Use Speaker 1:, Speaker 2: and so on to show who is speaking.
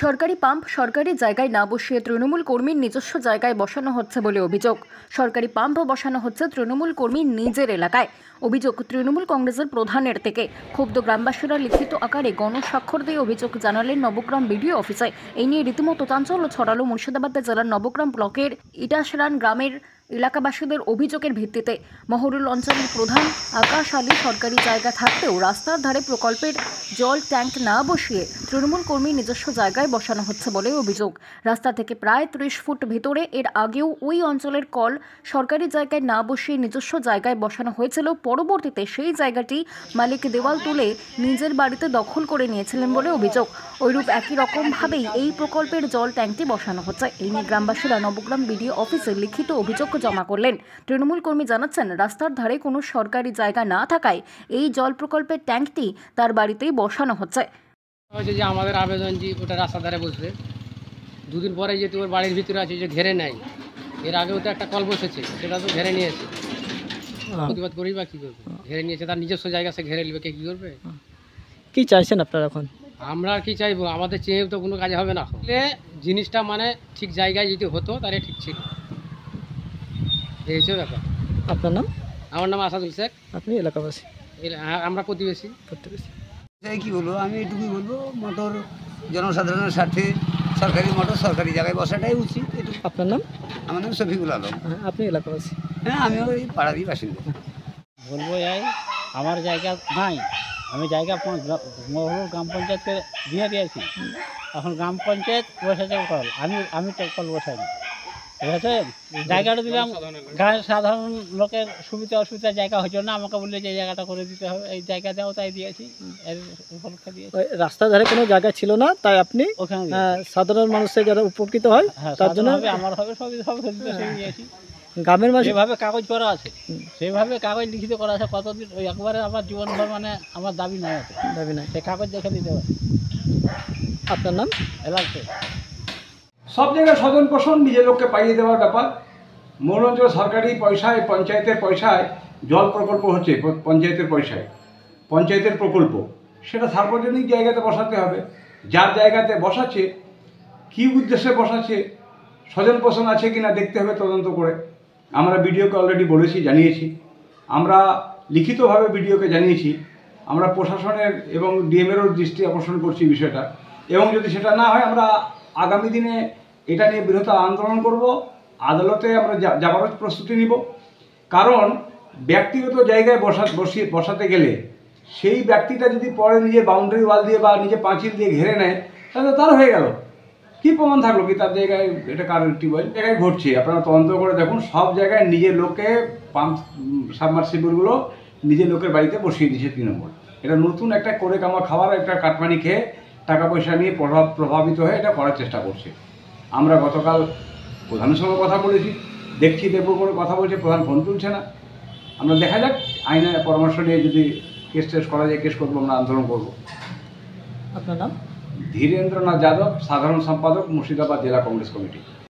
Speaker 1: সরকারি পাম্প সরকারি জায়গায় না বসিয়ে তৃণমূল কর্মীর নিজস্ব জায়গায় বসানো হচ্ছে বলে অভিযোগ। সরকারি পাম্প বসানো হচ্ছে তৃণমূল কর্মীর নিজের এলাকায়। অভিযোগ তৃণমূল কংগ্রেসের প্রধানের থেকে। ক্ষুব্ধ গ্রামবাসীরা লিখিত আকারে গণস্বাক্ষর দিয়ে অভিযোগ জানালেন নবগ্রাম বিডিও অফিসে। এই নিয়ে রীতিমতো চাঞ্চল্য ছড়ালো মুর্শিদাবাদ জেলার নবগ্রাম ব্লকের ইটাশরান গ্রামের এলাকাবাসীদের অভিযোগের ভিত্তিতে। মহরুল অঞ্চলের প্রধান আকাশ আলী সরকারি জায়গা থাকতেও রাস্তার ধারে প্রকল্পের জল ট্যাঙ্ক না বসিয়ে তৃণমূল কর্মীর নিজস্ব জায়গায় বসানো হচ্ছে বলে অভিযোগ। রাস্তা থেকে প্রায় 30 ফুট ভেতরে এর আগেও ওই অঞ্চলের কল সরকারি জায়গায় না বসিয়ে নিজস্ব জায়গায় বসানো হয়েছিল। পরবর্তীতে সেই জায়গাটি মালিক দেওয়াল তুলে নিজের বাড়িতে দখল করে নিয়েছিলেন বলে অভিযোগ। ওইরূপ একই রকমভাবেই এই প্রকল্পের জল ট্যাঙ্কটি বসানো হচ্ছে। এই নিয়ে গ্রামবাসীরা নবগ্রাম বিডিও অফিসে লিখিত অভিযোগ জমা করলেন। তৃণমূল কর্মী জানাচ্ছেন, রাস্তার ধারে কোনো সরকারি জায়গা না থাকায় এই জল প্রকল্পের ট্যাঙ্কটি তার বাড়িতেই বসানো হচ্ছে।
Speaker 2: যে আমাদের আবেদন যে ওটা রাস্তার ধারে বসবে, দুদিন পরে যেহেতু ওর বাড়ির ভিতরে আছে যে ঘেরে নেয়, এর আগেও তো একটা কল বসেছে, সেটা তো ঘেরে নিয়েছে। প্রতিবাদ করেই বা কী করবে? ঘেরে নিয়েছে, তার নিজস্ব জায়গা সে ঘেরে নেবে, কে কী করবে?
Speaker 3: কি চাইছেন আপনারা এখন?
Speaker 2: আমরা আর কি চাইবো? আমাদের চেয়ে তো কোনো কাজ হবে না। জিনিসটা মানে ঠিক জায়গায় যদি হতো তাহলে ঠিক ছিল। এই হচ্ছে ব্যাপার।
Speaker 3: আপনার নাম?
Speaker 2: আমার নাম আসাদুল শেখ।
Speaker 3: আপনি এলাকাবাসী?
Speaker 2: আমরা প্রতিবেশী।
Speaker 4: কি বলবো, আমি এটুকুই বলবো, মোটর জনসাধারণের স্বার্থে সরকারি মোটর সরকারি জায়গায় বসাটাই উচিত।
Speaker 3: আপনার নাম?
Speaker 4: আমার নাম শফিকুল আলম।
Speaker 3: হ্যাঁ, আপনি এলাকাবাসী?
Speaker 4: হ্যাঁ, আমিও এই পাড়ারই বাসিন্দা।
Speaker 5: বলবো যাই, আমার জায়গা নাই, আমি জায়গা মহরুল গ্রাম পঞ্চায়েতকে দিয়ে দিয়েছি। এখন গ্রাম পঞ্চায়েত বসেছে কল, আমি তো কল বসাইনি, ঠিক আছে? জায়গাটা দিলাম, গায়ের সাধারণ লোকের সুবিধা অসুবিধা জায়গা হচ্ছে না, আমাকে বললে যে জায়গাটা করে দিতে হবে, এই জায়গা দেওয়া তাই দিয়েছি, এর উপলক্ষে দিয়েছি।
Speaker 3: রাস্তার ধারে কোনো জায়গা ছিল না, তাই আপনি
Speaker 5: ওখানে
Speaker 3: সাধারণ মানুষের যারা উপকৃত হয় তার জন্য
Speaker 5: আমার হবে সবই সেই দিয়েছি।
Speaker 3: গ্রামের মাঝে
Speaker 5: যেভাবে কাগজ করা আছে, সেভাবে কাগজ লিখিত করা আছে। কতদিন ওই একবারে আমার জীবনভর মানে আমার দাবি নাই আছে,
Speaker 3: দাবি নাই,
Speaker 5: সে কাগজ দেখে দিতে হবে।
Speaker 3: আপনার নাম?
Speaker 5: এলাকা
Speaker 6: সব জায়গায় স্বজন পোষণ নিজের লোককে পাইয়ে দেওয়ার ব্যাপার। মনোরঞ্জন সরকারি পয়সায়, পঞ্চায়েতের পয়সায় জল প্রকল্প হচ্ছে, পঞ্চায়েতের পয়সায়, পঞ্চায়েতের প্রকল্প, সেটা সার্বজনিক জায়গাতে বসাতে হবে। যার জায়গাতে বসাচ্ছে, কী উদ্দেশ্যে বসাচ্ছে, স্বজন পোষণ আছে কি না দেখতে হবে তদন্ত করে। আমরা বিডিওকে অলরেডি বলেছি, জানিয়েছি, আমরা লিখিতভাবে বিডিওকে জানিয়েছি। আমরা প্রশাসনের এবং ডিএমেরও দৃষ্টি আকর্ষণ করছি বিষয়টা, এবং যদি সেটা না হয় আমরা আগামী দিনে এটা নিয়ে বৃহত্তর আন্দোলন করব। আদালতে আমরা যাবারও প্রস্তুতি নিব। কারণ ব্যক্তিগত জায়গায় বসাতে গেলে সেই ব্যক্তিটা যদি পরে নিজের বাউন্ডারি ওয়াল দিয়ে বা নিজের পাঁচিল দিয়ে ঘিরে নেয়, তাহলে তার হয়ে গেল। কী প্রমাণ থাকলো কি তার জায়গায় এটা কার টিউবওয়েল জায়গায় ঘটছে? আপনারা তদন্ত করে দেখুন, সব জায়গায় নিজের লোককে পাম্প সাবমার্সিবলগুলো নিজের লোকের বাড়িতে বসিয়ে দিয়েছে তৃণমূল। এটা নতুন একটা করে কামা খাওয়ার একটা কাটমানি খেয়ে টাকা পয়সা নিয়ে প্রভাবিত হয়ে এটা করার চেষ্টা করছে। আমরা গতকাল প্রধানের সঙ্গে কথা বলেছি, দেখবো করে কথা বলছে, প্রধান ফোন তুলছে না। আমরা দেখা যাক, আইনে পরামর্শ নিয়ে যদি কেস টেস করা যায় কেস করবো, আমরা আন্দোলন করবো।
Speaker 3: আপনার নাম?
Speaker 6: ধীরেন্দ্রনাথ যাদব, সাধারণ সম্পাদক, মুর্শিদাবাদ জেলা কংগ্রেস কমিটি।